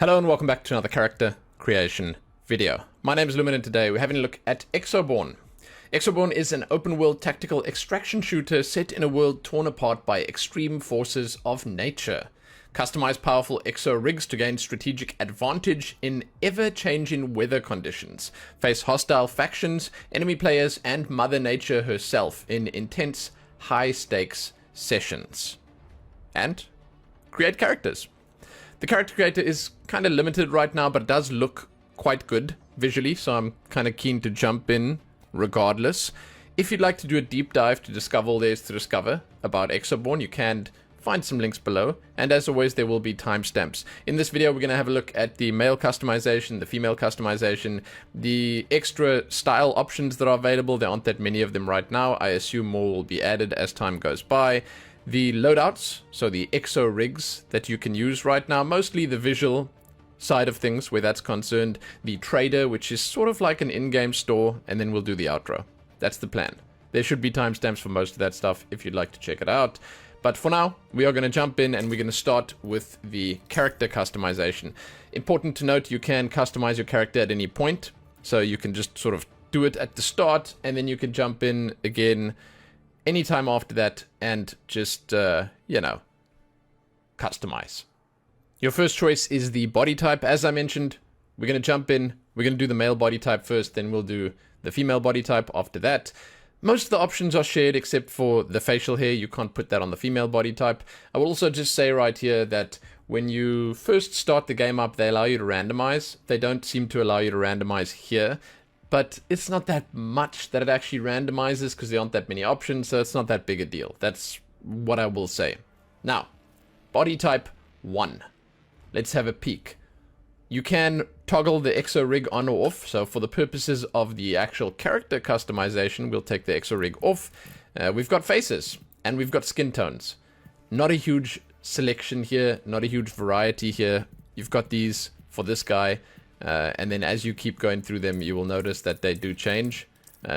Hello and welcome back to another character creation video. My name is Lumin and today we're having a look at Exoborne. Exoborne is an open-world tactical extraction shooter set in a world torn apart by extreme forces of nature. Customize powerful Exo-Rigs to gain strategic advantage in ever-changing weather conditions. Face hostile factions, enemy players, and Mother Nature herself in intense, high-stakes sessions. And create characters. The character creator is kind of limited right now, but it does look quite good visually, so I'm kind of keen to jump in regardless. If you'd like to do a deep dive to discover all there is to discover about Exoborne, you can find some links below, and as always there will be timestamps. In this video we're going to have a look at the male customization, the female customization, the extra style options that are available. There aren't that many of them right now. I assume more will be added as time goes by. The loadouts, so the Exo-Rigs that you can use right now, mostly the visual side of things where that's concerned, the trader, which is sort of like an in-game store, and then we'll do the outro. That's the plan. There should be timestamps for most of that stuff if you'd like to check it out. But for now, we are going to jump in and we're going to start with the character customization. Important to note, you can customize your character at any point, so you can just sort of do it at the start, and then you can jump in again anytime after that and just, customize. Your first choice is the body type. As I mentioned, we're going to jump in. We're going to do the male body type first, then we'll do the female body type after that. Most of the options are shared except for the facial hair. You can't put that on the female body type. I will also just say right here that when you first start the game up, they allow you to randomize. They don't seem to allow you to randomize here. But it's not that much that it actually randomizes because there aren't that many options, so it's not that big a deal. That's what I will say. Now, body type 1. Let's have a peek. You can toggle the Exo-Rig on or off, so for the purposes of the actual character customization, we'll take the Exo-Rig off. We've got faces, and we've got skin tones. Not a huge selection here, not a huge variety here. You've got these for this guy. And then as you keep going through them, you will notice that they do change.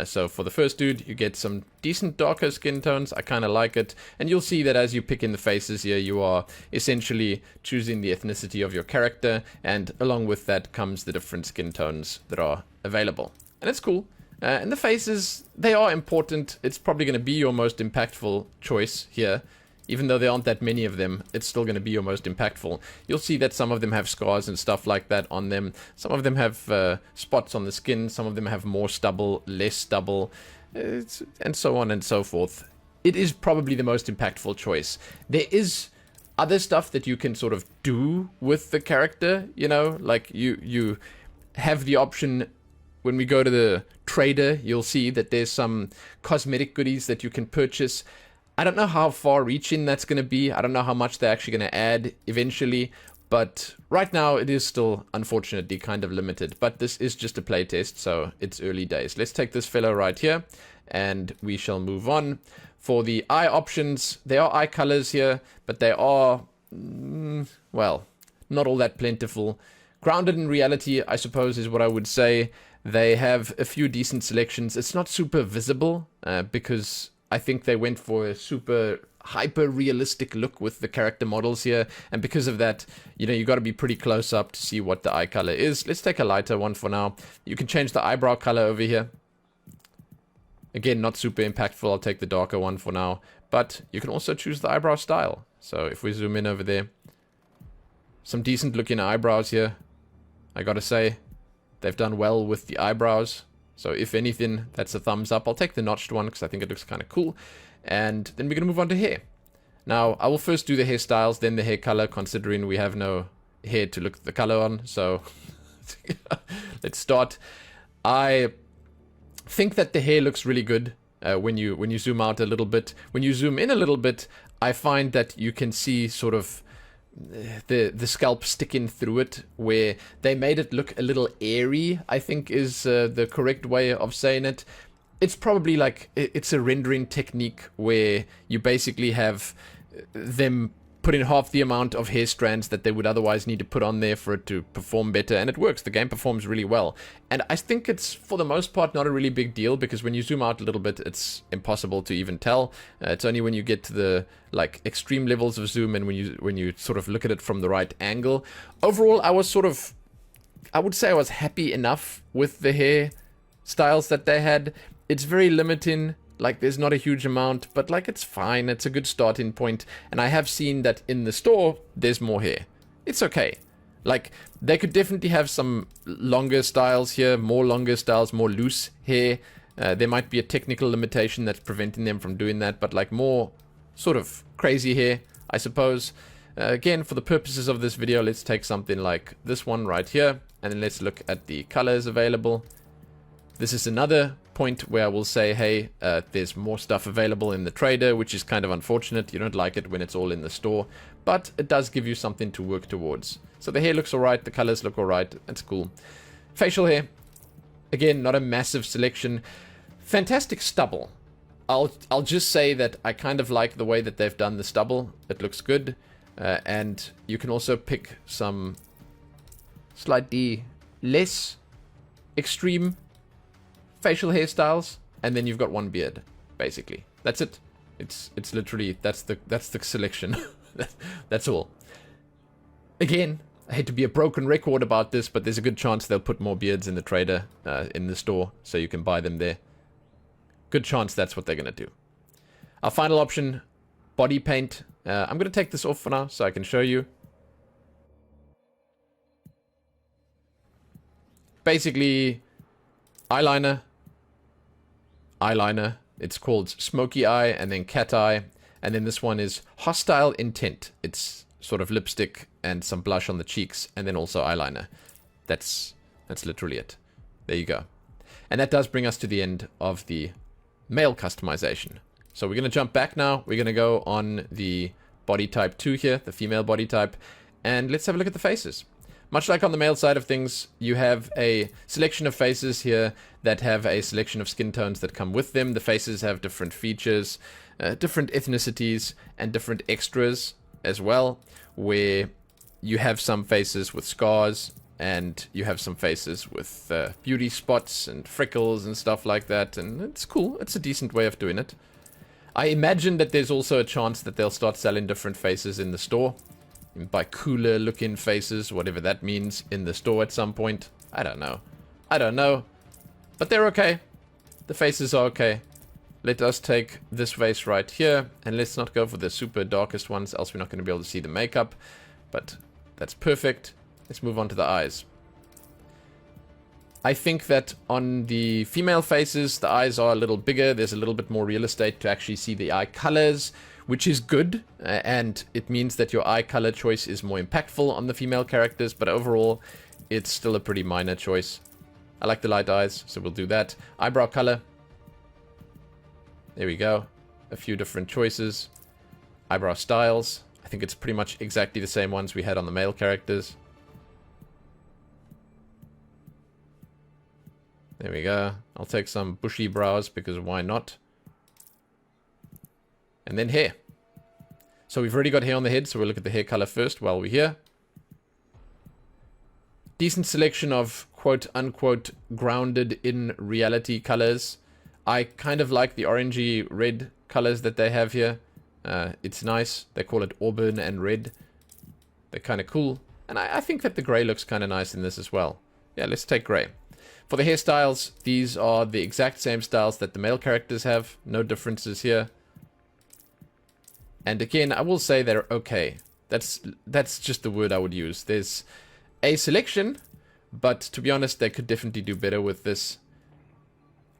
So for the first dude, you get some decent darker skin tones. I kind of like it. And you'll see that as you pick in the faces here, you are essentially choosing the ethnicity of your character. And along with that comes the different skin tones that are available. And it's cool. And the faces, they are important. It's probably going to be your most impactful choice here. Even though there aren't that many of them, it's still going to be your most impactful. You'll see that some of them have scars and stuff like that on them. Some of them have spots on the skin. Some of them have more stubble, less stubble, and so on and so forth. It is probably the most impactful choice. There is other stuff that you can sort of do with the character, you know, like you have the option. When we go to the trader, you'll see that there's some cosmetic goodies that you can purchase. I don't know how far-reaching that's going to be. I don't know how much they're actually going to add eventually. But right now, it is still, unfortunately, kind of limited. But this is just a playtest, so it's early days. Let's take this fellow right here, and we shall move on. For the eye options, there are eye colors here, but they are, well, not all that plentiful. Grounded in reality, I suppose, is what I would say. They have a few decent selections. It's not super visible, because I think they went for a super hyper-realistic look with the character models here. And because of that, you know, you got to be pretty close up to see what the eye color is. Let's take a lighter one for now. You can change the eyebrow color over here. Again, not super impactful. I'll take the darker one for now. But you can also choose the eyebrow style. So if we zoom in over there, some decent looking eyebrows here. I got to say, they've done well with the eyebrows. So if anything, that's a thumbs up. I'll take the notched one because I think it looks kind of cool. And then we're going to move on to hair. Now, I will first do the hairstyles, then the hair color, considering we have no hair to look at the color on. So let's start. I think that the hair looks really good when you zoom out a little bit. When you zoom in a little bit, I find that you can see sort of the scalp sticking through it, where they made it look a little airy, I think is the correct way of saying it. It's probably like, it's a rendering technique where you basically have them put in half the amount of hair strands that they would otherwise need to put on there for it to perform better, and it works. The game performs really well, and I think it's for the most part not a really big deal, because when you zoom out a little bit it's impossible to even tell. It's only when you get to the like extreme levels of zoom and when you sort of look at it from the right angle. Overall, I would say I was happy enough with the hair styles that they had. It's very limiting. Like, there's not a huge amount, but, like, it's fine. It's a good starting point. And I have seen that in the store, there's more hair. It's okay. Like, they could definitely have some longer styles here, more longer styles, more loose hair. There might be a technical limitation that's preventing them from doing that, but, like, more sort of crazy hair, I suppose. Again, for the purposes of this video, let's take something like this one right here, and then let's look at the colors available. This is another point where I will say, hey, there's more stuff available in the trader, which is kind of unfortunate. You don't like it when it's all in the store, but it does give you something to work towards. So the hair looks alright, the colors look alright, that's cool. Facial hair, again, not a massive selection. Fantastic stubble. I'll just say that I kind of like the way that they've done the stubble. It looks good, and you can also pick some slightly less extreme facial hairstyles, and then you've got one beard, basically. That's it. It's literally, that's the selection. That's all. Again, I hate to be a broken record about this, but there's a good chance they'll put more beards in the trader, in the store, so you can buy them there. Good chance that's what they're going to do. Our final option, body paint. I'm going to take this off for now so I can show you. Basically, eyeliner. It's called Smoky Eye, and then Cat Eye, and then this one is Hostile Intent. It's sort of lipstick and some blush on the cheeks, and then also eyeliner. That's literally it. There you go. And that does bring us to the end of the male customization. So we're going to jump back now. We're going to go on the body type 2 here, the female body type, and let's have a look at the faces. Much like on the male side of things, you have a selection of faces here that have a selection of skin tones that come with them. The faces have different features, different ethnicities, and different extras as well, where you have some faces with scars, and you have some faces with beauty spots and freckles and stuff like that, and it's cool. It's a decent way of doing it. I imagine that there's also a chance that they'll start selling different faces in the store. By cooler looking faces, whatever that means, in the store at some point. I don't know. But they're okay. The faces are okay. Let us take this face right here, and let's not go for the super darkest ones, else we're not going to be able to see the makeup. But that's perfect. Let's move on to the eyes. I think that on the female faces, the eyes are a little bigger. There's a little bit more real estate to actually see the eye colors, which is good, and it means that your eye color choice is more impactful on the female characters, but overall, it's still a pretty minor choice. I like the light eyes, so we'll do that. Eyebrow color. There we go. A few different choices. Eyebrow styles. I think it's pretty much exactly the same ones we had on the male characters. There we go. I'll take some bushy brows, because why not? And then hair. So we've already got hair on the head, so we'll look at the hair color first while we're here. Decent selection of quote-unquote grounded in reality colors. I kind of like the orangey red colors that they have here. It's nice. They call it auburn and red. They're kind of cool. And I think that the gray looks kind of nice in this as well. Yeah, let's take gray. For the hairstyles, these are the exact same styles that the male characters have. No differences here. And again, I will say they're okay. That's just the word I would use. There's a selection, but to be honest, they could definitely do better with this.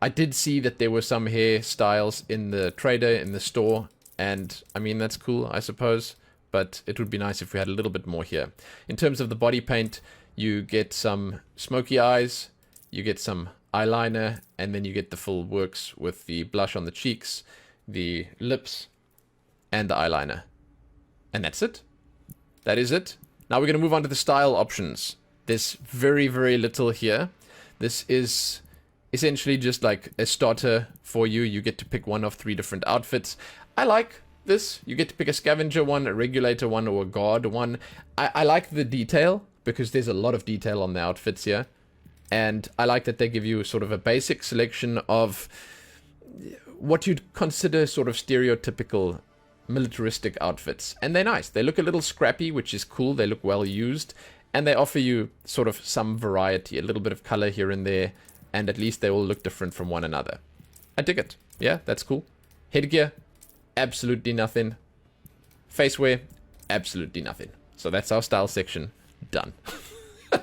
I did see that there were some hairstyles in the trader, in the store, and I mean, that's cool, I suppose, but it would be nice if we had a little bit more here. In terms of the body paint, you get some smoky eyes, you get some eyeliner, and then you get the full works with the blush on the cheeks, the lips, and the eyeliner. And that's it. That is it. Now we're going to move on to the style options. There's very, very little here. This is essentially just like a starter for you. You get to pick one of 3 different outfits. I like this. You get to pick a scavenger one, a regulator one, or a guard one. I like the detail, because there's a lot of detail on the outfits here. And I like that they give you sort of a basic selection of what you'd consider sort of stereotypical militaristic outfits. And they're nice. They look a little scrappy, which is cool. They look well used. And they offer you sort of some variety, a little bit of color here and there. And at least they all look different from one another. I dig it. Yeah, that's cool. Headgear, absolutely nothing. Facewear, absolutely nothing. So that's our style section done.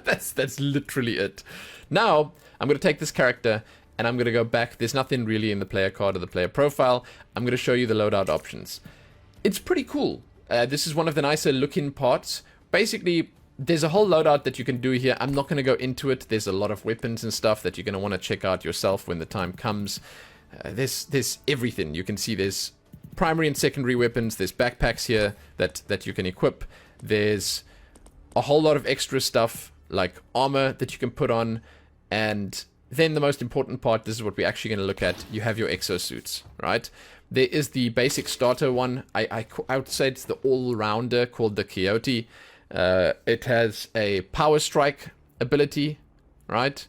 That's literally it. Now, I'm going to take this character and I'm going to go back. There's nothing really in the player card or the player profile. I'm going to show you the loadout options. It's pretty cool. This is one of the nicer looking parts. Basically, there's a whole loadout that you can do here. I'm not going to go into it. There's a lot of weapons and stuff that you're going to want to check out yourself when the time comes. There's everything. You can see there's primary and secondary weapons. There's backpacks here that you can equip. There's a whole lot of extra stuff like armor that you can put on. And then the most important part, this is what we're actually going to look at. You have your exosuits, right? There is the basic starter one. I would say it's the all-rounder called the Coyote. It has a power strike ability, right?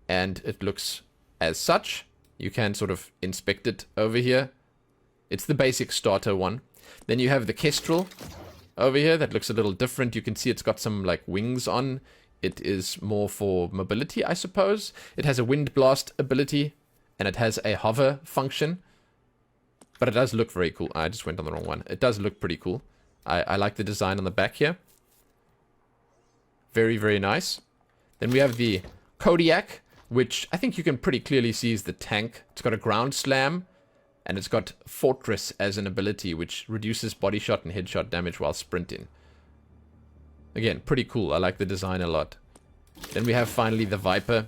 And it looks as such. You can sort of inspect it over here. It's the basic starter one. Then you have the Kestrel over here. That looks a little different. You can see it's got some like wings on. It is more for mobility, I suppose. It has a wind blast ability. And it has a hover function. But it does look very cool. I just went on the wrong one. It does look pretty cool. I like the design on the back here. Very, very nice. Then we have the Kodiak, which I think you can pretty clearly see is the tank. It's got a ground slam, and it's got Fortress as an ability, which reduces body shot and headshot damage while sprinting. Again, pretty cool. I like the design a lot. Then we have finally the Viper.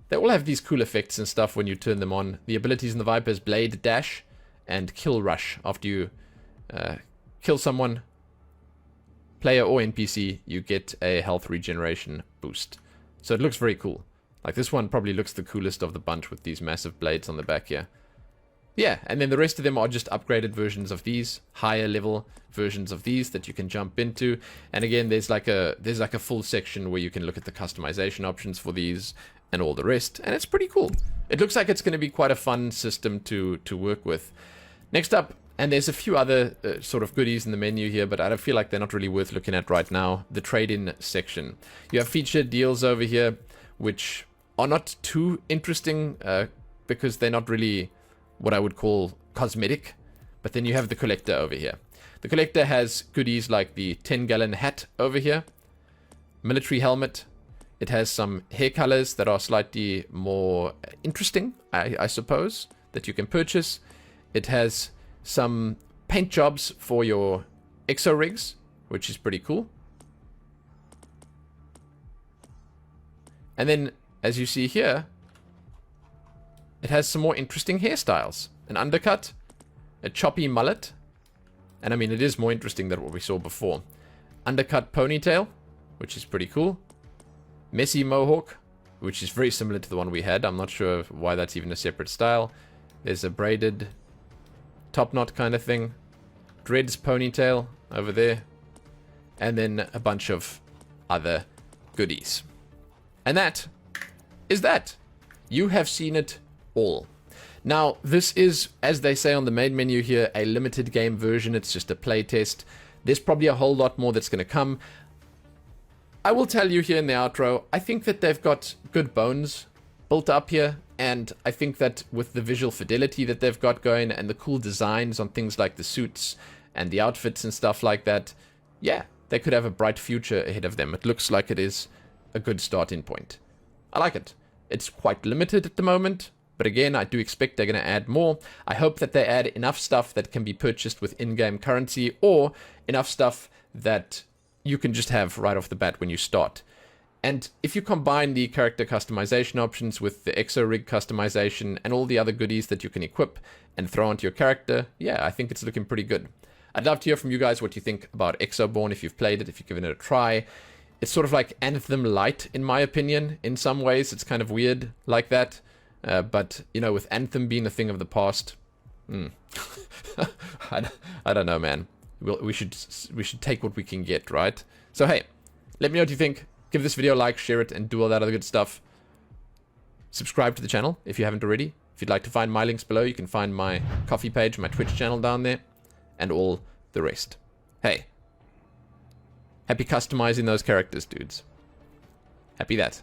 They all have these cool effects and stuff when you turn them on. The abilities in the Viper is Blade Dash and Kill Rush. After you kill someone, player or NPC, you get a health regeneration boost. So it looks very cool. Like this one probably looks the coolest of the bunch with these massive blades on the back here. Yeah, and then the rest of them are just upgraded versions of these, higher level versions of these that you can jump into. And again, there's like a full section where you can look at the customization options for these and all the rest, and it's pretty cool. It looks like it's going to be quite a fun system to work with. Next up, and there's a few other sort of goodies in the menu here, but I don't feel like they're not really worth looking at right now. The trade-in section. You have featured deals over here, which are not too interesting because they're not really what I would call cosmetic. But then you have the collector over here. The collector has goodies like the 10-gallon hat over here, military helmet. It has some hair colors that are slightly more interesting, I suppose, that you can purchase. It has some paint jobs for your Exo-Rigs, which is pretty cool. And then, as you see here, it has some more interesting hairstyles. An undercut, a choppy mullet, and I mean, it is more interesting than what we saw before. Undercut ponytail, which is pretty cool. Messy mohawk, which is very similar to the one we had. I'm not sure why that's even a separate style. There's a braided top knot kind of thing. Dreads ponytail over there. And then a bunch of other goodies. And that is that. You have seen it all. Now, this is, as they say on the main menu here, a limited game version. It's just a playtest. There's probably a whole lot more that's going to come. I will tell you here in the outro, I think that they've got good bones built up here. And I think that with the visual fidelity that they've got going and the cool designs on things like the suits and the outfits and stuff like that, yeah, they could have a bright future ahead of them. It looks like it is a good starting point. I like it. It's quite limited at the moment, but again, I do expect they're going to add more. I hope that they add enough stuff that can be purchased with in-game currency or enough stuff that you can just have right off the bat when you start. And if you combine the character customization options with the Exo-rig customization and all the other goodies that you can equip and throw onto your character, yeah, I think it's looking pretty good. I'd love to hear from you guys what you think about Exoborne, if you've played it, if you've given it a try. It's sort of like Anthem Light, in my opinion, in some ways. It's kind of weird like that. But, you know, with Anthem being a thing of the past, I don't know, man. We should take what we can get, right? So hey, let me know what you think. Give this video a like, share it, and do all that other good stuff. Subscribe to the channel if you haven't already. If you'd like to find my links below, you can find my coffee page, my Twitch channel down there, and all the rest. Hey, happy customizing those characters, dudes. Happy that.